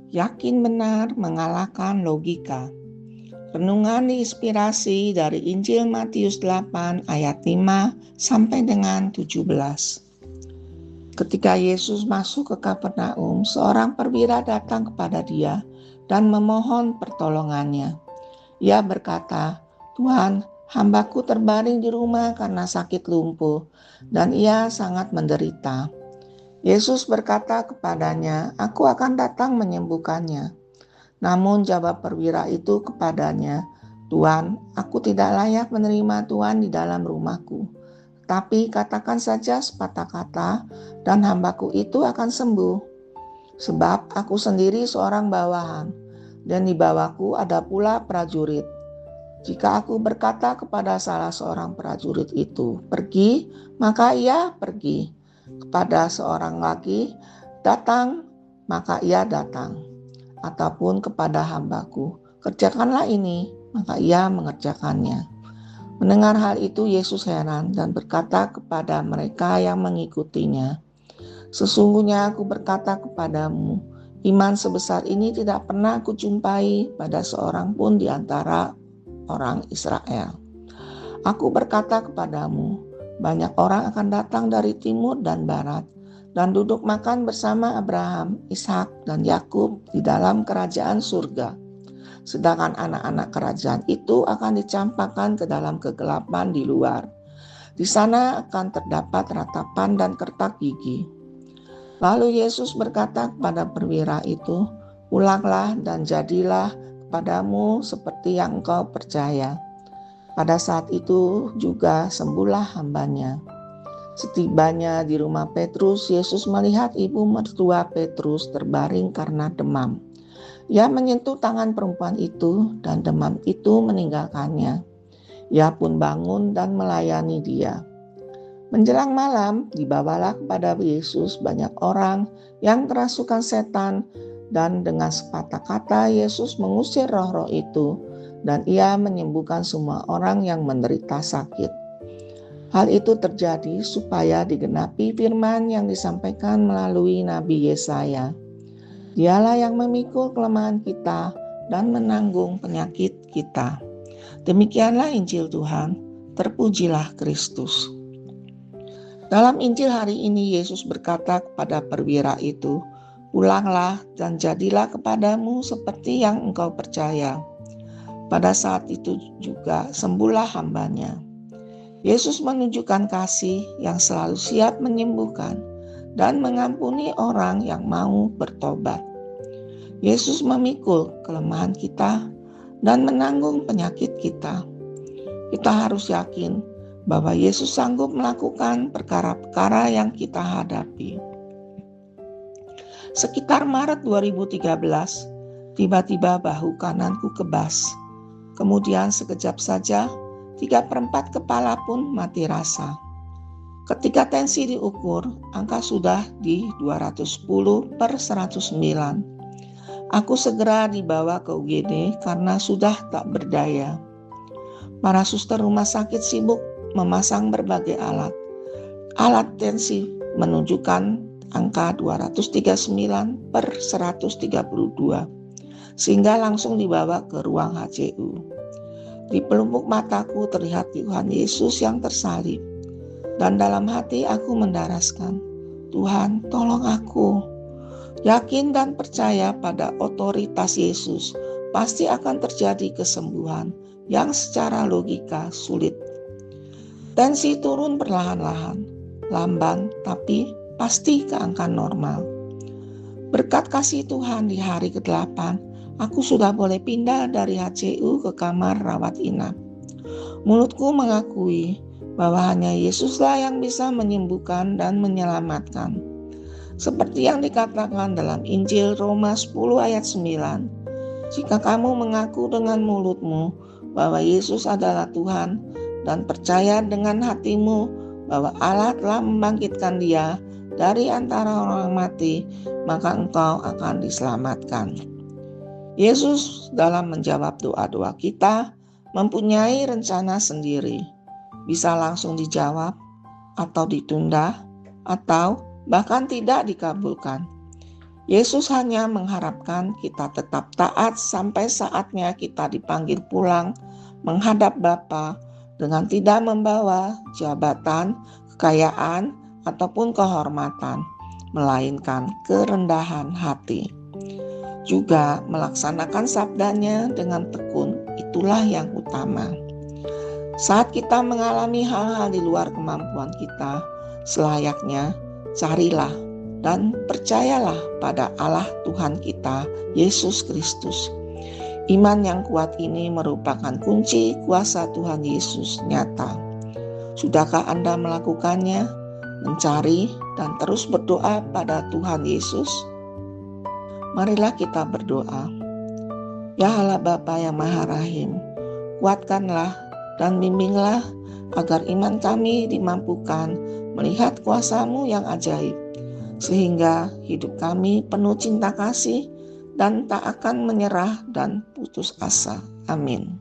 Yakin benar mengalahkan logika. Renungan diinspirasi dari Injil Matius 8 ayat 5 sampai dengan 17. Ketika Yesus masuk ke Kapernaum, seorang perwira datang kepada dia dan memohon pertolongannya. Ia berkata, "Tuhan, hambaku terbaring di rumah karena sakit lumpuh, dan ia sangat menderita." Yesus berkata kepadanya, "Aku akan datang menyembuhkannya." Namun jawab perwira itu kepadanya, "Tuhan, aku tidak layak menerima Tuhan di dalam rumahku. Tapi katakan saja sepatah kata, dan hambaku itu akan sembuh. Sebab aku sendiri seorang bawahan, dan di bawahku ada pula prajurit. Jika aku berkata kepada salah seorang prajurit itu, 'Pergi,' maka ia pergi. Kepada seorang lagi, 'Datang,' maka ia datang. Ataupun kepada hambaku, 'Kerjakanlah ini,' maka ia mengerjakannya." Mendengar hal itu, Yesus heran dan berkata kepada mereka yang mengikutinya, "Sesungguhnya aku berkata kepadamu, iman sebesar ini tidak pernah aku jumpai pada seorang pun di antara orang Israel. Aku berkata kepadamu, banyak orang akan datang dari timur dan barat dan duduk makan bersama Abraham, Ishak, dan Yakub di dalam kerajaan surga. Sedangkan anak-anak kerajaan itu akan dicampakkan ke dalam kegelapan di luar. Di sana akan terdapat ratapan dan kertak gigi." Lalu Yesus berkata kepada perwira itu, "Pulanglah dan jadilah kepadamu seperti yang engkau percaya." Pada saat itu juga sembuhlah hambanya. Setibanya di rumah Petrus, Yesus melihat ibu mertua Petrus terbaring karena demam. Ia menyentuh tangan perempuan itu dan demam itu meninggalkannya. Ia pun bangun dan melayani dia. Menjelang malam, dibawalah kepada Yesus banyak orang yang kerasukan setan, dan dengan sepatah kata Yesus mengusir roh-roh itu, dan ia menyembuhkan semua orang yang menderita sakit. Hal itu terjadi supaya digenapi firman yang disampaikan melalui Nabi Yesaya. Dialah yang memikul kelemahan kita dan menanggung penyakit kita. Demikianlah Injil Tuhan, terpujilah Kristus. Dalam Injil hari ini Yesus berkata kepada perwira itu, "Pulanglah dan jadilah kepadamu seperti yang engkau percaya." Pada saat itu juga sembuhlah hambanya. Yesus menunjukkan kasih yang selalu siap menyembuhkan dan mengampuni orang yang mau bertobat. Yesus memikul kelemahan kita dan menanggung penyakit kita. Kita harus yakin bahwa Yesus sanggup melakukan perkara-perkara yang kita hadapi. Sekitar Maret 2013, tiba-tiba bahu kananku kebas. Kemudian sekejap saja 3/4 kepala pun mati rasa. Ketika tensi diukur, angka sudah di 210/109. Aku segera dibawa ke UGD karena sudah tak berdaya. Para suster rumah sakit sibuk memasang berbagai alat. Alat tensi menunjukkan angka 239/132. Sehingga langsung dibawa ke ruang HCU. Di pelupuk mataku terlihat Tuhan Yesus yang tersalib. Dan dalam hati aku mendaraskan, "Tuhan, tolong aku." Yakin dan percaya pada otoritas Yesus, pasti akan terjadi kesembuhan yang secara logika sulit. Tensi turun perlahan-lahan, lamban tapi pasti ke angka normal. Berkat kasih Tuhan di hari ke-8, aku sudah boleh pindah dari HCU ke kamar rawat inap. Mulutku mengakui bahwa hanya Yesuslah yang bisa menyembuhkan dan menyelamatkan. Seperti yang dikatakan dalam Injil Roma 10 ayat 9, "Jika kamu mengaku dengan mulutmu bahwa Yesus adalah Tuhan dan percaya dengan hatimu bahwa Allah telah membangkitkan Dia dari antara orang mati, maka engkau akan diselamatkan." Yesus dalam menjawab doa-doa kita mempunyai rencana sendiri. Bisa langsung dijawab atau ditunda, atau bahkan tidak dikabulkan. Yesus hanya mengharapkan kita tetap taat sampai saatnya kita dipanggil pulang menghadap Bapa dengan tidak membawa jabatan, kekayaan, ataupun kehormatan, melainkan kerendahan hati. Juga melaksanakan sabdanya dengan tekun, itulah yang utama. Saat kita mengalami hal-hal di luar kemampuan kita, selayaknya carilah dan percayalah pada Allah Tuhan kita, Yesus Kristus. Iman yang kuat ini merupakan kunci kuasa Tuhan Yesus nyata. Sudahkah Anda melakukannya, mencari dan terus berdoa pada Tuhan Yesus? Marilah kita berdoa. Ya Allah Bapa yang Maha Rahim, kuatkanlah dan bimbinglah agar iman kami dimampukan melihat kuasa-Mu yang ajaib, sehingga hidup kami penuh cinta kasih dan tak akan menyerah dan putus asa. Amin.